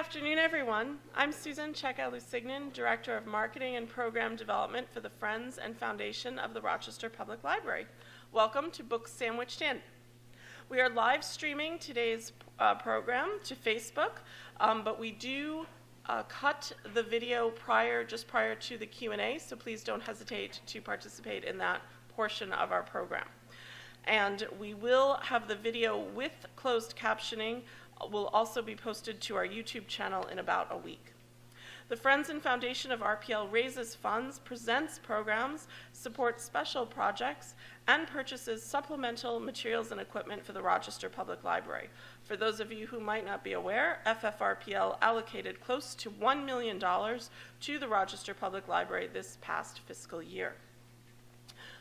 afternoon, everyone. I'm Susan Cheka-Lusignan, Director of Marketing and Program Development for the Friends and Foundation of the Rochester Public Library. Welcome to Books Sandwiched In. We are live streaming today's program to Facebook, but we do cut the video just prior to the Q&A, so please don't hesitate to participate in that portion of our program. And we will have the video with closed captioning will also be posted to our YouTube channel in about a week. The Friends and Foundation of RPL raises funds, presents programs, supports special projects, and purchases supplemental materials and equipment for the Rochester Public Library. For those of you who might not be aware, FFRPL allocated close to $1 million to the Rochester Public Library this past fiscal year.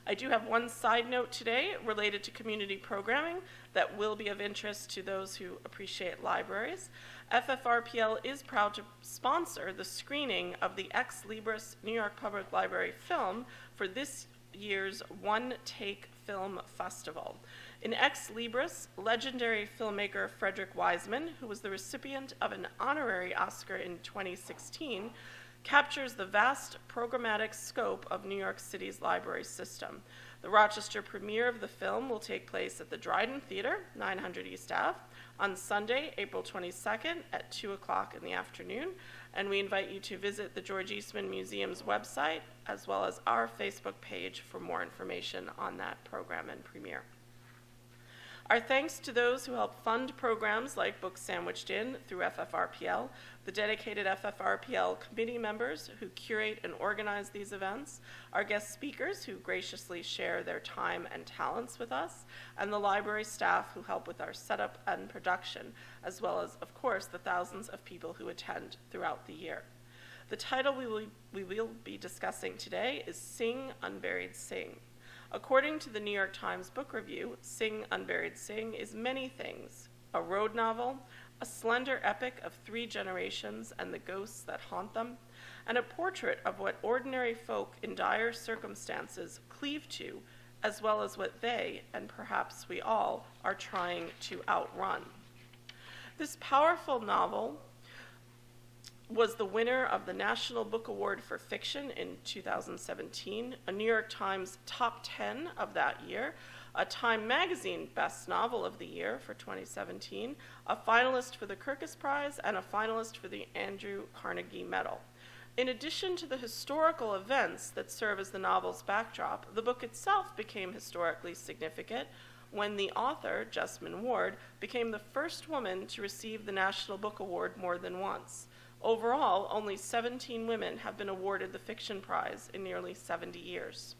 I do have one side note today related to community programming that will be of interest to those who appreciate libraries. FFRPL is proud to sponsor the screening of the Ex Libris New York Public Library film for this year's One Take Film Festival. In Ex Libris, legendary filmmaker Frederick Wiseman, who was the recipient of an honorary Oscar in 2016, captures the vast programmatic scope of New York City's library system. The Rochester premiere of the film will take place at the Dryden Theater, 900 East Ave, on Sunday, April 22nd at 2 o'clock in the afternoon, and we invite you to visit the George Eastman Museum's website as well as our Facebook page for more information on that program and premiere. Our thanks to those who help fund programs like Books Sandwiched In through FFRPL, the dedicated FFRPL committee members who curate and organize these events, our guest speakers who graciously share their time and talents with us, and the library staff who help with our setup and production, as well as, of course, the thousands of people who attend throughout the year. The title we will be discussing today is Sing, Unburied Sing. According to the New York Times Book Review, Sing, Unburied Sing is many things: a road novel, a slender epic of 3 generations and the ghosts that haunt them, and a portrait of what ordinary folk in dire circumstances cleave to, as well as what they, and perhaps we all, are trying to outrun. This powerful novel was the winner of the National Book Award for Fiction in 2017, a New York Times top 10 of that year, a Time Magazine Best Novel of the Year for 2017, a finalist for the Kirkus Prize, and a finalist for the Andrew Carnegie Medal. In addition to the historical events that serve as the novel's backdrop, the book itself became historically significant when the author, Jesmyn Ward, became the first woman to receive the National Book Award more than once. Overall, only 17 women have been awarded the Fiction Prize in nearly 70 years.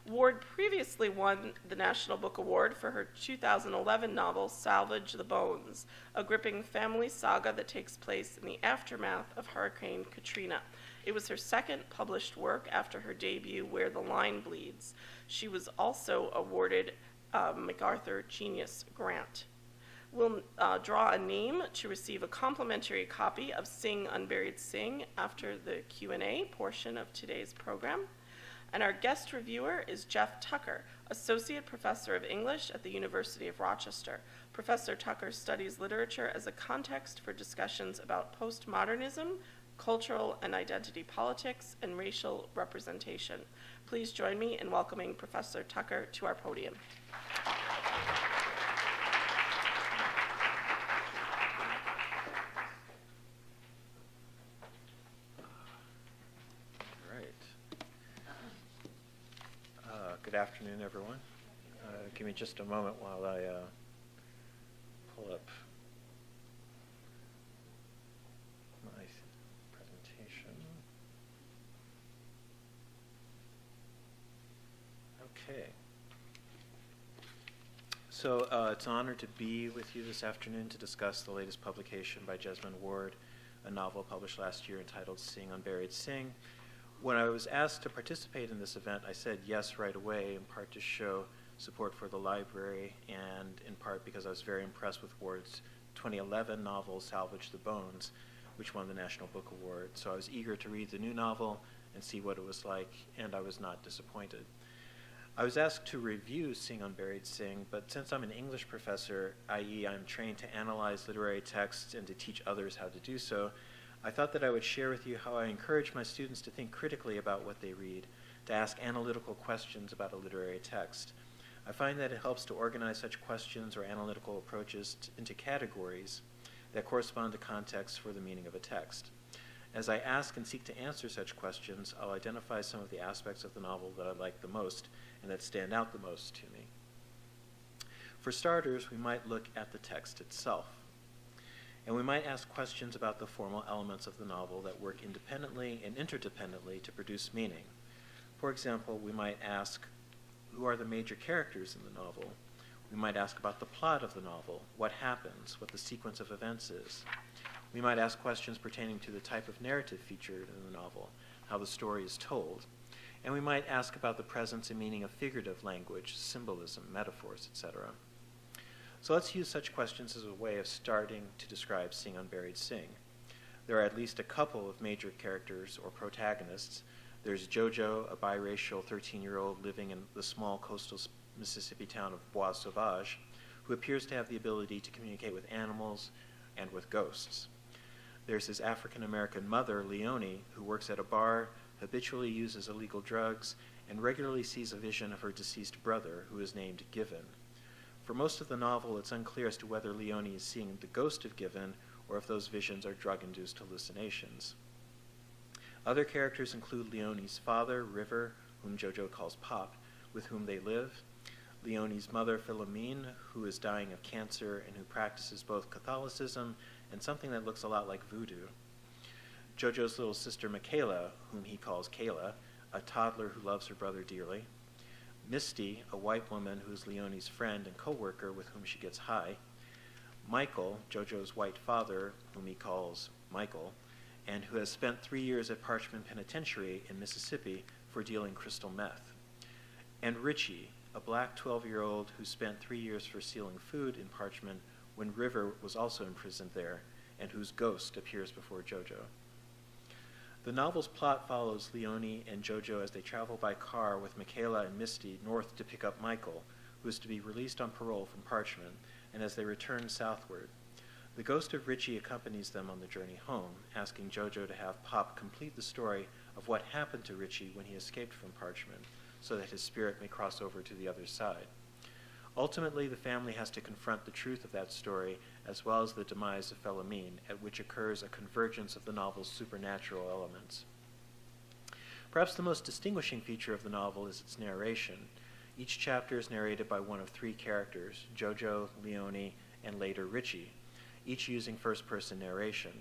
Ward previously won the National Book Award for her 2011 novel, Salvage the Bones, a gripping family saga that takes place in the aftermath of Hurricane Katrina. It was her second published work after her debut, Where the Line Bleeds. She was also awarded a MacArthur Genius Grant. We'll draw a name to receive a complimentary copy of Sing, Unburied Sing after the Q&A portion of today's program. And our guest reviewer is Jeff Tucker, Associate Professor of English at the University of Rochester. Professor Tucker studies literature as a context for discussions about postmodernism, cultural and identity politics, and racial representation. Please join me in welcoming Professor Tucker to our podium. Good afternoon, everyone. Give me just a moment while I pull up my presentation. Okay. So it's an honor to be with you this afternoon to discuss the latest publication by Jesmyn Ward, a novel published last year entitled Sing, Unburied Sing. When I was asked to participate in this event, I said yes right away, in part to show support for the library and in part because I was very impressed with Ward's 2011 novel, Salvage the Bones, which won the National Book Award. So I was eager to read the new novel and see what it was like, and I was not disappointed. I was asked to review Sing Unburied Sing, but since I'm an English professor, i.e. I'm trained to analyze literary texts and to teach others how to do so, I thought that I would share with you how I encourage my students to think critically about what they read, to ask analytical questions about a literary text. I find that it helps to organize such questions or analytical approaches into categories that correspond to context for the meaning of a text. As I ask and seek to answer such questions, I'll identify some of the aspects of the novel that I like the most and that stand out the most to me. For starters, we might look at the text itself. And we might ask questions about the formal elements of the novel that work independently and interdependently to produce meaning. For example, we might ask, who are the major characters in the novel? We might ask about the plot of the novel, what happens, what the sequence of events is. We might ask questions pertaining to the type of narrative featured in the novel, how the story is told. And we might ask about the presence and meaning of figurative language, symbolism, metaphors, etc. So let's use such questions as a way of starting to describe Sing Unburied Sing. There are at least a couple of major characters or protagonists. There's Jojo, a biracial 13-year-old living in the small coastal Mississippi town of Bois Sauvage, who appears to have the ability to communicate with animals and with ghosts. There's his African-American mother, Leonie, who works at a bar, habitually uses illegal drugs, and regularly sees a vision of her deceased brother, who is named Given. For most of the novel, it's unclear as to whether Leonie is seeing the ghost of Given or if those visions are drug-induced hallucinations. Other characters include Leonie's father, River, whom Jojo calls Pop, with whom they live, Leonie's mother, Philomene, who is dying of cancer and who practices both Catholicism and something that looks a lot like voodoo, Jojo's little sister, Michaela, whom he calls Kayla, a toddler who loves her brother dearly, Misty, a white woman who is Leonie's friend and co-worker with whom she gets high, Michael, Jojo's white father, whom he calls Michael, and who has spent 3 years at Parchman Penitentiary in Mississippi for dealing crystal meth, and Richie, a black 12-year-old who spent 3 years for stealing food in Parchman when River was also imprisoned there, and whose ghost appears before Jojo. The novel's plot follows Leonie and Jojo as they travel by car with Michaela and Misty north to pick up Michael, who is to be released on parole from Parchman, and as they return southward. The ghost of Richie accompanies them on the journey home, asking Jojo to have Pop complete the story of what happened to Richie when he escaped from Parchman, so that his spirit may cross over to the other side. Ultimately, the family has to confront the truth of that story, as well as the demise of Philomene, at which occurs a convergence of the novel's supernatural elements. Perhaps the most distinguishing feature of the novel is its narration. Each chapter is narrated by one of 3 characters, Jojo, Leonie, and later Richie, each using first-person narration.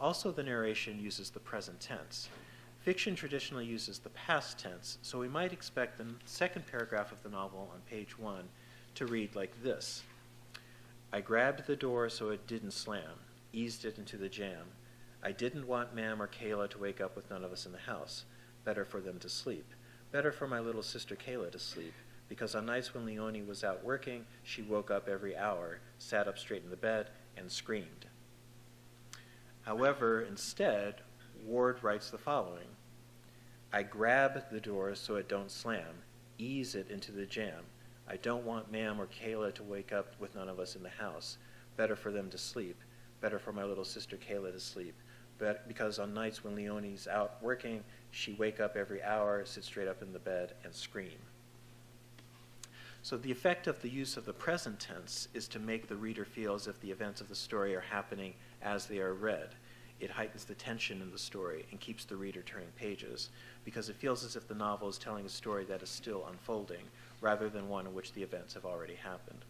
Also, the narration uses the present tense. Fiction traditionally uses the past tense, so we might expect the second paragraph of the novel on page 1 to read like this. I grabbed the door so it didn't slam, eased it into the jam. I didn't want Ma'am or Kayla to wake up with none of us in the house. Better for them to sleep. Better for my little sister Kayla to sleep, because on nights when Leonie was out working, she woke up every hour, sat up straight in the bed, and screamed. However, instead, Ward writes the following. I grab the door so it don't slam, ease it into the jam. I don't want Ma'am or Kayla to wake up with none of us in the house. Better for them to sleep. Better for my little sister Kayla to sleep. But because on nights when Leonie's out working, she wake up every hour, sit straight up in the bed, and scream. So the effect of the use of the present tense is to make the reader feel as if the events of the story are happening as they are read. It heightens the tension in the story and keeps the reader turning pages, because it feels as if the novel is telling a story that is still unfolding, rather than one in which the events have already happened.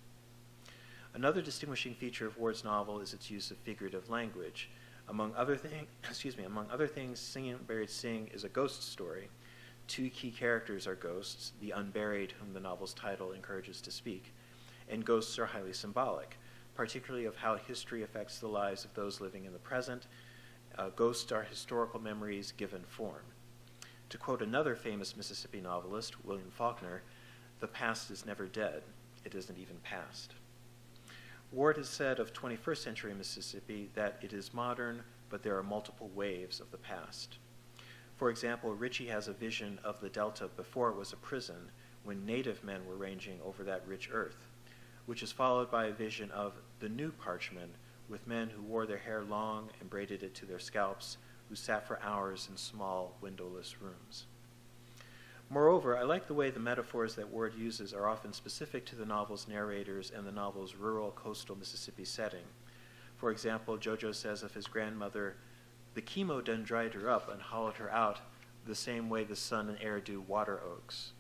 Another distinguishing feature of Ward's novel is its use of figurative language. Among other things, Sing Unburied Sing is a ghost story. 2 key characters are ghosts, the unburied, whom the novel's title encourages to speak, and ghosts are highly symbolic, particularly of how history affects the lives of those living in the present. Ghosts are historical memories given form. To quote another famous Mississippi novelist, William Faulkner, the past is never dead, it isn't even past. Ward has said of 21st century Mississippi that it is modern, but there are multiple waves of the past. For example, Richie has a vision of the Delta before it was a prison, when native men were ranging over that rich earth, which is followed by a vision of the new parchman, with men who wore their hair long and braided it to their scalps, who sat for hours in small, windowless rooms. Moreover, I like the way the metaphors that Ward uses are often specific to the novel's narrators and the novel's rural coastal Mississippi setting. For example, Jojo says of his grandmother, "The chemo done dried her up and hollowed her out the same way the sun and air do water oaks."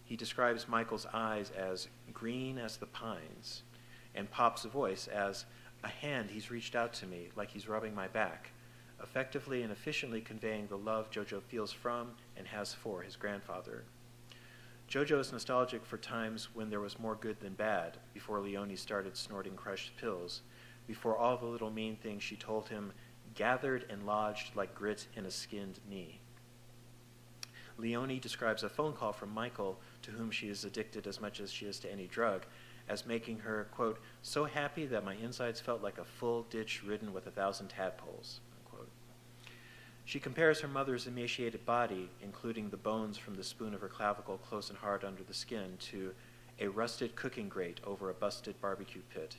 He describes Michael's eyes as green as the pines, and Pop's voice as a hand he's reached out to me like he's rubbing my back, effectively and efficiently conveying the love Jojo feels from and has for his grandfather. Jojo is nostalgic for times when there was more good than bad, before Leonie started snorting crushed pills, before all the little mean things she told him gathered and lodged like grit in a skinned knee. Leonie describes a phone call from Michael, to whom she is addicted as much as she is to any drug, as making her, quote, "so happy that my insides felt like a full ditch ridden with 1,000 tadpoles," unquote. She compares her mother's emaciated body, including the bones from the spoon of her clavicle close and hard under the skin, to a rusted cooking grate over a busted barbecue pit.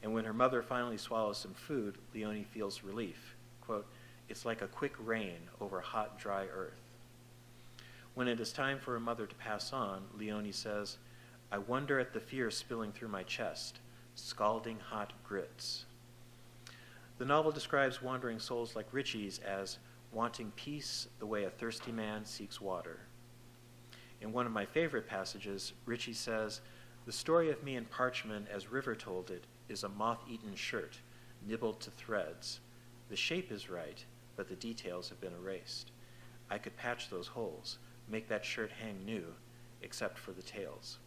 And when her mother finally swallows some food, Leonie feels relief. Quote, "It's like a quick rain over hot, dry earth." When it is time for her mother to pass on, Leonie says, "I wonder at the fear spilling through my chest, scalding hot grits." The novel describes wandering souls like Richie's as wanting peace the way a thirsty man seeks water. In one of my favorite passages, Richie says, "The story of me and Parchman, as River told it, is a moth-eaten shirt, nibbled to threads. The shape is right, but the details have been erased. I could patch those holes, make that shirt hang new, except for the tails."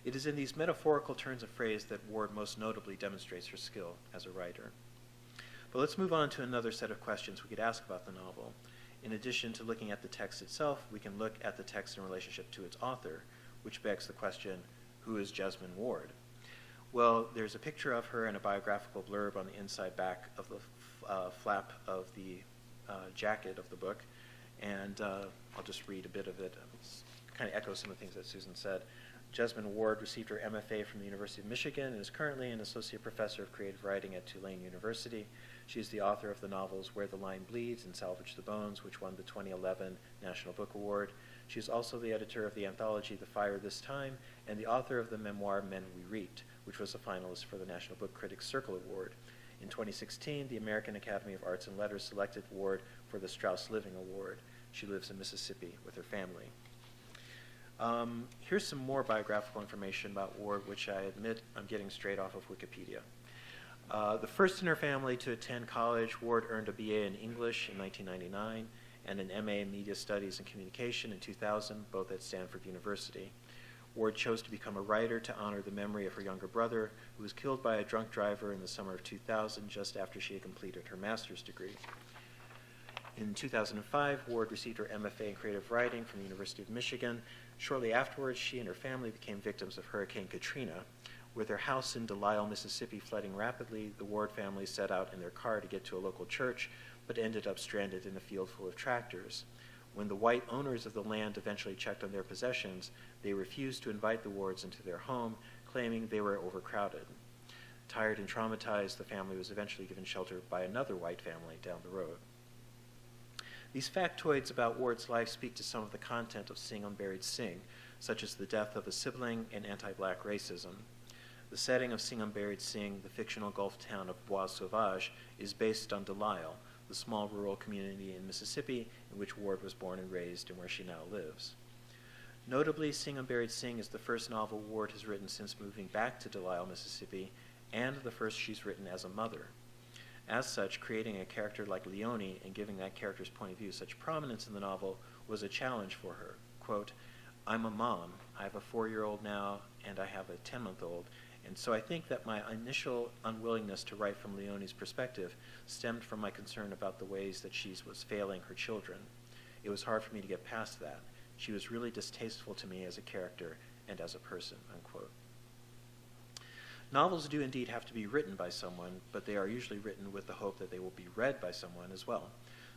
It is in these metaphorical turns of phrase that Ward most notably demonstrates her skill as a writer. But let's move on to another set of questions we could ask about the novel. In addition to looking at the text itself, we can look at the text in relationship to its author, which begs the question, who is Jesmyn Ward? Well, there's a picture of her and a biographical blurb on the inside back of the flap of the jacket of the book, and I'll just read a bit of it. It kind of echoes some of the things that Susan said. Jesmyn Ward received her MFA from the University of Michigan and is currently an associate professor of creative writing at Tulane University. She is the author of the novels Where the Line Bleeds and Salvage the Bones, which won the 2011 National Book Award. She is also the editor of the anthology The Fire This Time and the author of the memoir Men We Reaped, which was a finalist for the National Book Critics Circle Award. In 2016, the American Academy of Arts and Letters selected Ward for the Strauss Living Award. She lives in Mississippi with her family. Here's some more biographical information about Ward, which I admit I'm getting straight off of Wikipedia. The first in her family to attend college, Ward earned a BA in English in 1999 and an MA in Media Studies and Communication in 2000, both at Stanford University. Ward chose to become a writer to honor the memory of her younger brother, who was killed by a drunk driver in the summer of 2000, just after she had completed her master's degree. In 2005, Ward received her MFA in creative writing from the University of Michigan. Shortly afterwards, she and her family became victims of Hurricane Katrina. With their house in Delisle, Mississippi flooding rapidly, the Ward family set out in their car to get to a local church, but ended up stranded in a field full of tractors. When the white owners of the land eventually checked on their possessions, they refused to invite the Wards into their home, claiming they were overcrowded. Tired and traumatized, the family was eventually given shelter by another white family down the road. These factoids about Ward's life speak to some of the content of Sing Unburied Sing, such as the death of a sibling and anti-black racism. The setting of Sing Unburied Sing, the fictional Gulf town of Bois Sauvage, is based on Delisle, the small rural community in Mississippi in which Ward was born and raised and where she now lives. Notably, Sing Unburied Sing is the first novel Ward has written since moving back to Delisle, Mississippi, and the first she's written as a mother. As such, creating a character like Leonie and giving that character's point of view such prominence in the novel was a challenge for her. Quote, "I'm a mom. I have a 4-year-old now, and I have a 10-month-old, and so I think that my initial unwillingness to write from Leonie's perspective stemmed from my concern about the ways that she was failing her children. It was hard for me to get past that. She was really distasteful to me as a character and as a person," unquote. Novels do indeed have to be written by someone, but they are usually written with the hope that they will be read by someone as well.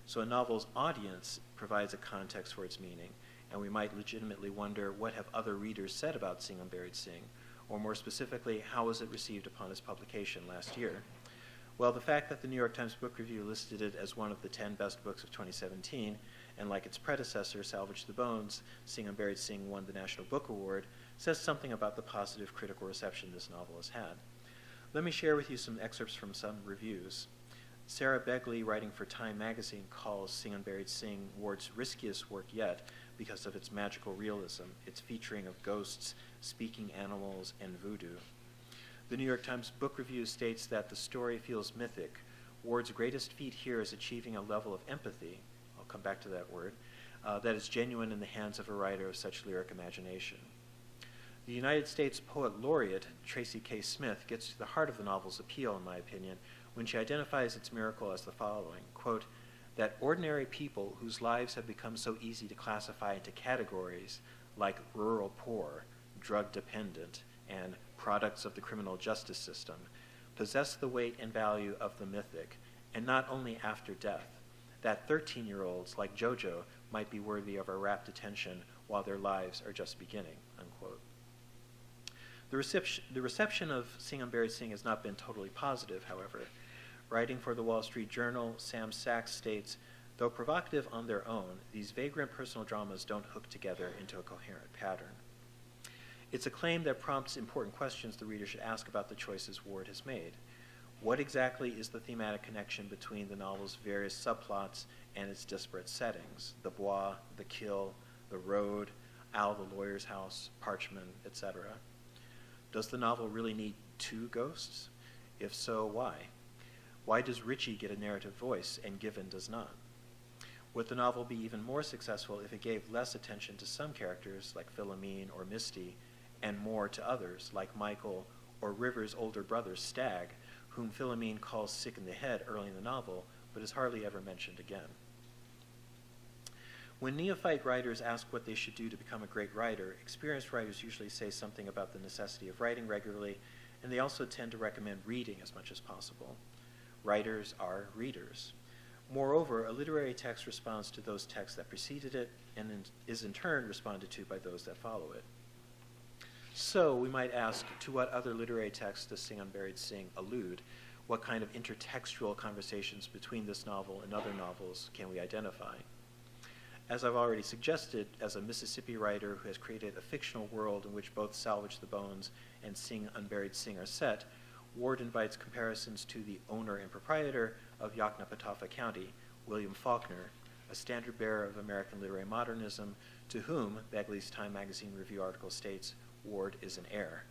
So a novel's audience provides a context for its meaning, and we might legitimately wonder what have other readers said about Sing Unburied Sing, or more specifically, how was it received upon its publication last year? Well, the fact that the New York Times Book Review listed it as one of the 10 best books of 2017, and like its predecessor, Salvage the Bones, Sing Unburied Sing won the National Book Award, says something about the positive critical reception this novel has had. Let me share with you some excerpts from some reviews. Sarah Begley, writing for Time magazine, calls Sing Unburied Sing Ward's riskiest work yet because of its magical realism, its featuring of ghosts, speaking animals, and voodoo. The New York Times Book Review states that the story feels mythic. Ward's greatest feat here is achieving a level of empathy, I'll come back to that word, that is genuine in the hands of a writer of such lyric imagination. The United States Poet Laureate, Tracy K. Smith, gets to the heart of the novel's appeal, in my opinion, when she identifies its miracle as the following, quote, that ordinary people whose lives have become so easy to classify into categories like rural poor, drug dependent, and products of the criminal justice system, possess the weight and value of the mythic, and not only after death, that 13-year-olds like JoJo might be worthy of our rapt attention while their lives are just beginning, unquote. The reception of Sing Unburied Sing has not been totally positive, however. Writing for the Wall Street Journal, Sam Sachs states, though provocative on their own, these vagrant personal dramas don't hook together into a coherent pattern. It's a claim that prompts important questions the reader should ask about the choices Ward has made. What exactly is the thematic connection between the novel's various subplots and its disparate settings? The Bois, the Kill, the Road, Al the lawyer's house, Parchman, etc. Does the novel really need two ghosts? If so, why? Why does Ritchie get a narrative voice and Given does not? Would the novel be even more successful if it gave less attention to some characters like Philomene or Misty and more to others like Michael or River's older brother Stag, whom Philomene calls sick in the head early in the novel but is hardly ever mentioned again? When neophyte writers ask what they should do to become a great writer, experienced writers usually say something about the necessity of writing regularly, and they also tend to recommend reading as much as possible. Writers are readers. Moreover, a literary text responds to those texts that preceded it and is in turn responded to by those that follow it. So we might ask, to what other literary texts does Sing Unburied Sing allude? What kind of intertextual conversations between this novel and other novels can we identify? As I've already suggested, as a Mississippi writer who has created a fictional world in which both Salvage the Bones and Sing Unburied Sing are set, Ward invites comparisons to the owner and proprietor of Yoknapatawpha County, William Faulkner, a standard-bearer of American literary modernism, to whom, Begley's Time magazine review article states, Ward is an heir.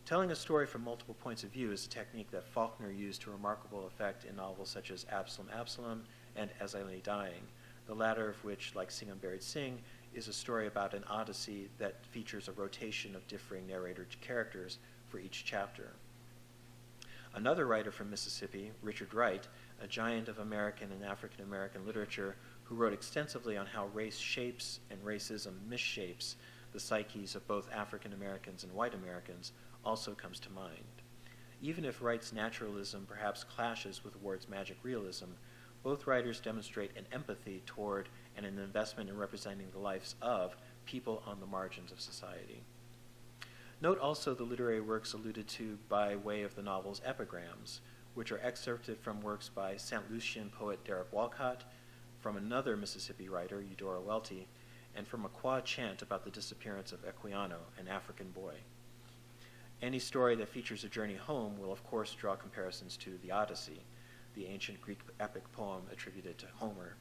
Telling a story from multiple points of view is a technique that Faulkner used to remarkable effect in novels such as Absalom, Absalom and As I Lay Dying, the latter of which, like Sing Unburied Sing, is a story about an odyssey that features a rotation of differing narrator characters for each chapter. Another writer from Mississippi, Richard Wright, a giant of American and African American literature who wrote extensively on how race shapes and racism misshapes the psyches of both African Americans and white Americans, also comes to mind. Even if Wright's naturalism perhaps clashes with Ward's magic realism, both writers demonstrate an empathy toward and an investment in representing the lives of people on the margins of society. Note also the literary works alluded to by way of the novel's epigrams, which are excerpted from works by St. Lucian poet Derek Walcott, from another Mississippi writer, Eudora Welty, and from a Kwa chant about the disappearance of Equiano, an African boy. Any story that features a journey home will of course draw comparisons to the Odyssey, the ancient Greek epic poem attributed to Homer.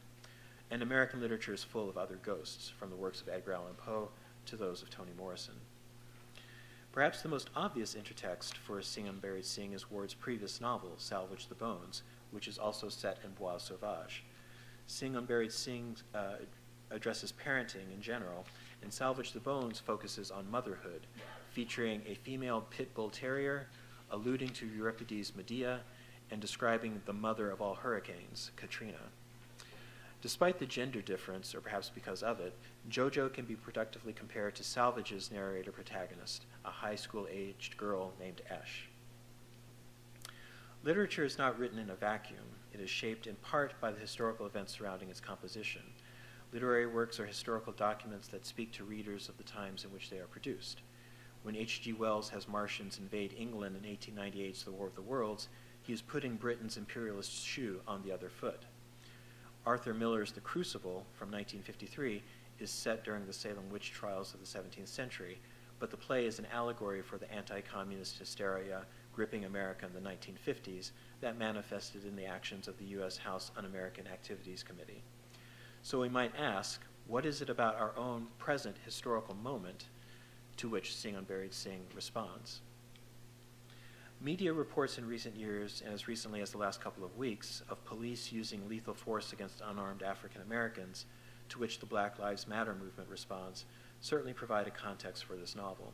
And American literature is full of other ghosts, from the works of Edgar Allan Poe to those of Toni Morrison. Perhaps the most obvious intertext for Sing Unburied Sing is Ward's previous novel, Salvage the Bones, which is also set in Bois Sauvage. Sing Unburied Sing addresses parenting in general, and Salvage the Bones focuses on motherhood, featuring a female pit bull terrier, alluding to Euripides' Medea, and describing the mother of all hurricanes, Katrina. Despite the gender difference, or perhaps because of it, JoJo can be productively compared to Salvage's narrator-protagonist, a high school-aged girl named Esh. Literature is not written in a vacuum. It is shaped in part by the historical events surrounding its composition. Literary works are historical documents that speak to readers of the times in which they are produced. When H.G. Wells has Martians invade England in 1898's The War of the Worlds, he is putting Britain's imperialist shoe on the other foot. Arthur Miller's The Crucible from 1953 is set during the Salem witch trials of the 17th century, but the play is an allegory for the anti-communist hysteria gripping America in the 1950s that manifested in the actions of the U.S. House Un-American Activities Committee. So we might ask, what is it about our own present historical moment to which Sing Unburied Sing responds? Media reports in recent years, and as recently as the last couple of weeks, of police using lethal force against unarmed African Americans, to which the Black Lives Matter movement responds, certainly provide a context for this novel.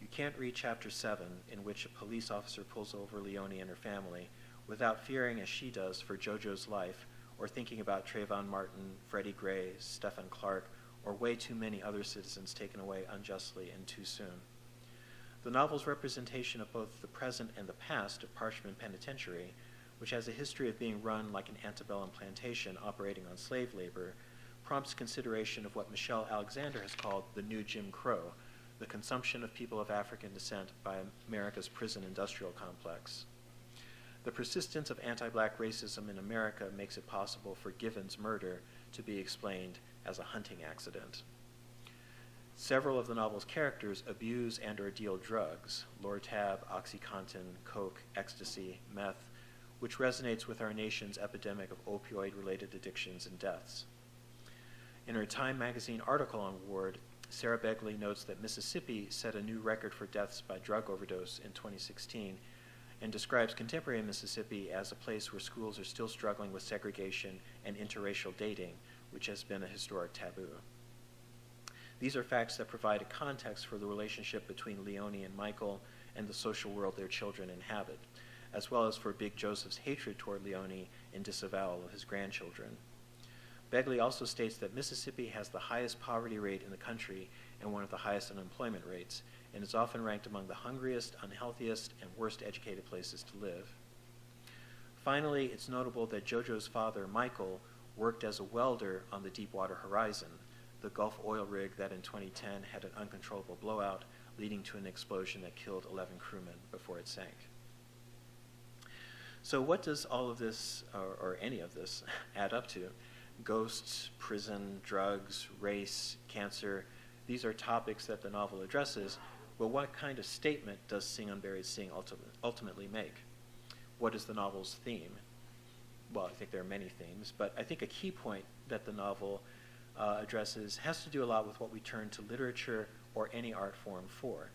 You can't read Chapter 7, in which a police officer pulls over Leone and her family, without fearing, as she does, for JoJo's life, or thinking about Trayvon Martin, Freddie Gray, Stephen Clark, or way too many other citizens taken away unjustly and too soon. The novel's representation of both the present and the past of Parchman Penitentiary, which has a history of being run like an antebellum plantation operating on slave labor, prompts consideration of what Michelle Alexander has called the new Jim Crow, the consumption of people of African descent by America's prison industrial complex. The persistence of anti-black racism in America makes it possible for Given's murder to be explained as a hunting accident. Several of the novel's characters abuse and or deal drugs, Lortab, OxyContin, coke, ecstasy, meth, which resonates with our nation's epidemic of opioid-related addictions and deaths. In her Time magazine article on Ward, Sarah Begley notes that Mississippi set a new record for deaths by drug overdose in 2016 and describes contemporary Mississippi as a place where schools are still struggling with segregation and interracial dating, which has been a historic taboo. These are facts that provide a context for the relationship between Leone and Michael and the social world their children inhabit, as well as for Big Joseph's hatred toward Leone and disavowal of his grandchildren. Begley also states that Mississippi has the highest poverty rate in the country and one of the highest unemployment rates, and is often ranked among the hungriest, unhealthiest, and worst educated places to live. Finally, it's notable that JoJo's father, Michael, worked as a welder on the Deepwater Horizon, the Gulf oil rig that in 2010 had an uncontrollable blowout, leading to an explosion that killed 11 crewmen before it sank. So what does all of this, or any of this, add up to? Ghosts, prison, drugs, race, cancer, these are topics that the novel addresses, but what kind of statement does Sing Unburied Sing ultimately make? What is the novel's theme? Well, I think there are many themes, but I think a key point that the novel addresses has to do a lot with what we turn to literature or any art form for.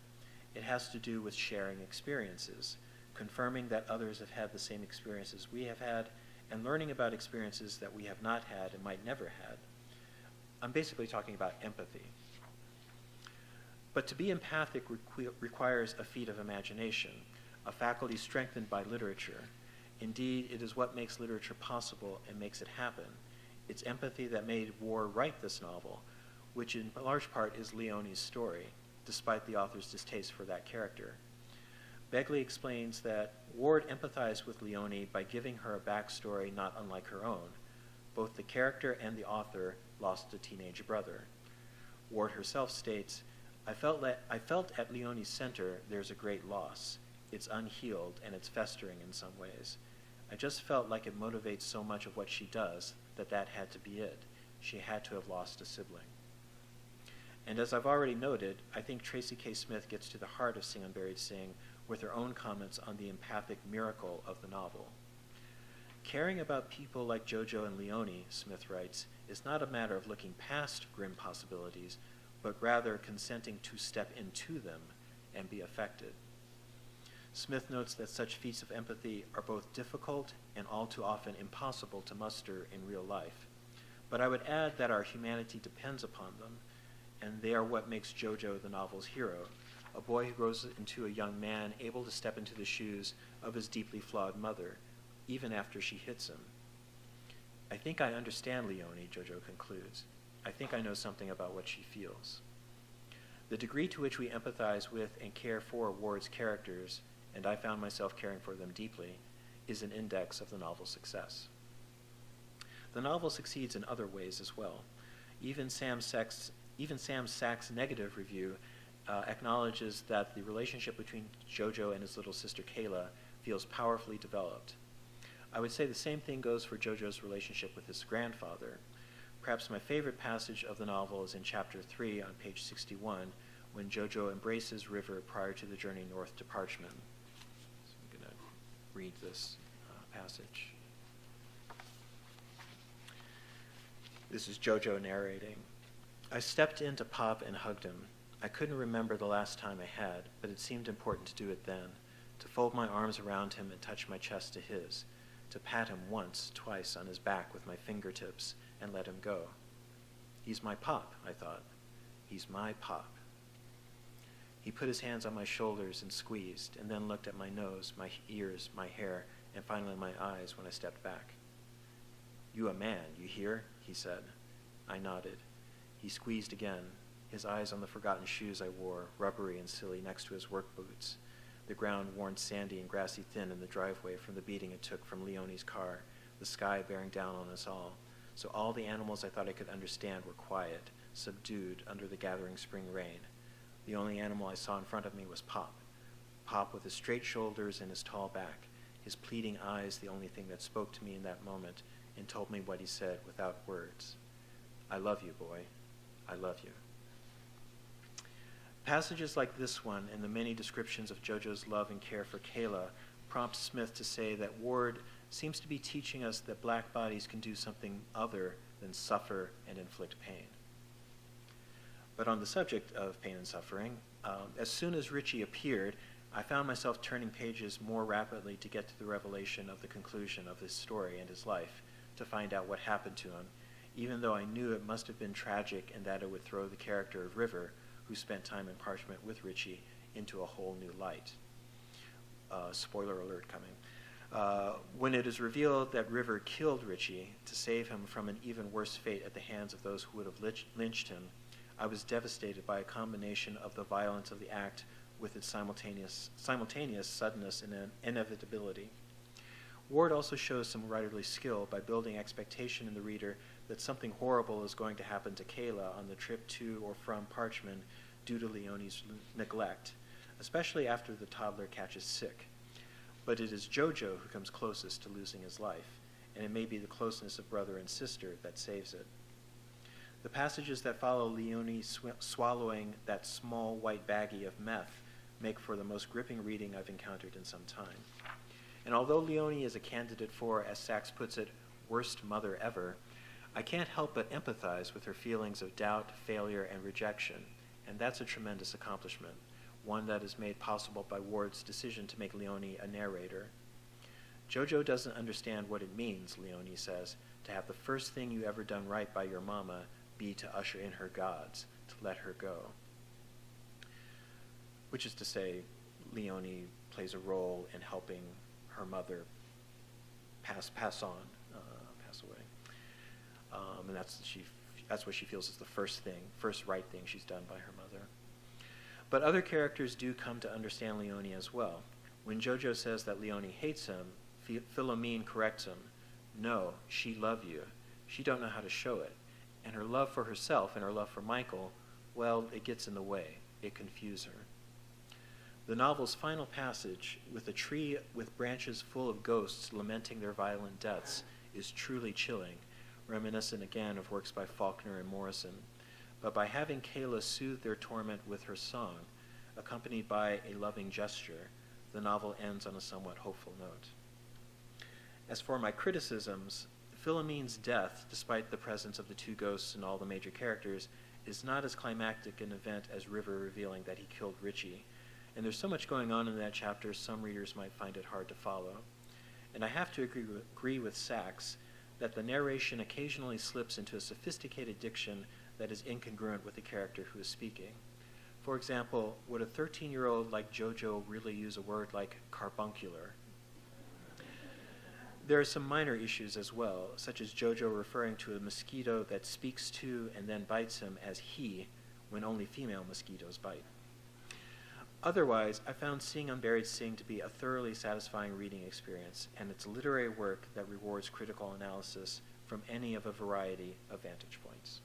It has to do with sharing experiences, confirming that others have had the same experiences we have had, and learning about experiences that we have not had and might never had. I'm basically talking about empathy. But to be empathic requires a feat of imagination, a faculty strengthened by literature. Indeed, it is what makes literature possible and makes it happen. It's empathy that made Ward write this novel, which in large part is Leone's story, despite the author's distaste for that character. Begley explains that Ward empathized with Leone by giving her a backstory not unlike her own. Both the character and the author lost a teenage brother. Ward herself states, I felt at Leone's center there's a great loss. It's unhealed and it's festering in some ways. I just felt like it motivates so much of what she does that had to be it. She had to have lost a sibling. And as I've already noted, I think Tracy K. Smith gets to the heart of Sing Unburied Sing with her own comments on the empathic miracle of the novel. Caring about people like JoJo and Leone, Smith writes, is not a matter of looking past grim possibilities, but rather consenting to step into them and be affected. Smith notes that such feats of empathy are both difficult and all too often impossible to muster in real life. But I would add that our humanity depends upon them, and they are what makes JoJo the novel's hero, a boy who grows into a young man able to step into the shoes of his deeply flawed mother, even after she hits him. I think I understand Leone, JoJo concludes. I think I know something about what she feels. The degree to which we empathize with and care for Ward's characters, and I found myself caring for them deeply, is an index of the novel's success. The novel succeeds in other ways as well. Even Sam Sachs' negative review acknowledges that the relationship between Jojo and his little sister Kayla feels powerfully developed. I would say the same thing goes for Jojo's relationship with his grandfather. Perhaps my favorite passage of the novel is in chapter 3 on page 61, when Jojo embraces River prior to the journey north to Parchman. So I'm going to read this passage. This is Jojo narrating. I stepped in to Pop and hugged him. I couldn't remember the last time I had, but it seemed important to do it then, to fold my arms around him and touch my chest to his, to pat him once, twice on his back with my fingertips and let him go. He's my Pop, I thought. He's my Pop. He put his hands on my shoulders and squeezed, and then looked at my nose, my ears, my hair, and finally my eyes when I stepped back. You a man, you hear? He said. I nodded. He squeezed again, his eyes on the forgotten shoes I wore, rubbery and silly next to his work boots, the ground worn sandy and grassy thin in the driveway from the beating it took from Leonie's car, the sky bearing down on us all, so all the animals I thought I could understand were quiet, subdued under the gathering spring rain. The only animal I saw in front of me was Pop. Pop with his straight shoulders and his tall back, his pleading eyes the only thing that spoke to me in that moment and told me what he said without words. I love you, boy. I love you. Passages like this one and the many descriptions of Jojo's love and care for Kayla prompt Smith to say that Ward seems to be teaching us that black bodies can do something other than suffer and inflict pain. But on the subject of pain and suffering, as soon as Richie appeared, I found myself turning pages more rapidly to get to the revelation of the conclusion of his story and his life, to find out what happened to him, even though I knew it must have been tragic and that it would throw the character of River, who spent time in Parchment with Richie, into a whole new light. Spoiler alert coming. When it is revealed that River killed Richie to save him from an even worse fate at the hands of those who would have lynched him, I was devastated by a combination of the violence of the act with its simultaneous suddenness and inevitability. Ward also shows some writerly skill by building expectation in the reader that something horrible is going to happen to Kayla on the trip to or from Parchman due to Leonie's neglect, especially after the toddler catches sick. But it is Jojo who comes closest to losing his life, and it may be the closeness of brother and sister that saves it. The passages that follow Leonie swallowing that small white baggie of meth make for the most gripping reading I've encountered in some time. And although Leonie is a candidate for, as Sachs puts it, worst mother ever, I can't help but empathize with her feelings of doubt, failure, and rejection, and that's a tremendous accomplishment, one that is made possible by Ward's decision to make Leonie a narrator. Jojo doesn't understand what it means, Leonie says, to have the first thing you ever done right by your mama be to usher in her gods, to let her go. Which is to say, Leonie plays a role in helping her mother pass away. And that's what she feels is the first right thing she's done by her mother. But other characters do come to understand Leonie as well. When Jojo says that Leonie hates him, Philomene corrects him. No, she love you. She don't know how to show it. And her love for herself and her love for Michael, well, it gets in the way. It confuses her. The novel's final passage, with a tree with branches full of ghosts lamenting their violent deaths, is truly chilling, reminiscent again of works by Faulkner and Morrison. But by having Kayla soothe their torment with her song, accompanied by a loving gesture, the novel ends on a somewhat hopeful note. As for my criticisms, Philomene's death, despite the presence of the two ghosts and all the major characters, is not as climactic an event as River revealing that he killed Richie. And there's so much going on in that chapter, some readers might find it hard to follow. And I have to agree with Sachs that the narration occasionally slips into a sophisticated diction that is incongruent with the character who is speaking. For example, would a 13-year-old like Jojo really use a word like carbuncular? There are some minor issues as well, such as Jojo referring to a mosquito that speaks to and then bites him as he, when only female mosquitoes bite. Otherwise, I found Seeing Unburied Sing to be a thoroughly satisfying reading experience, and it's literary work that rewards critical analysis from any of a variety of vantage points.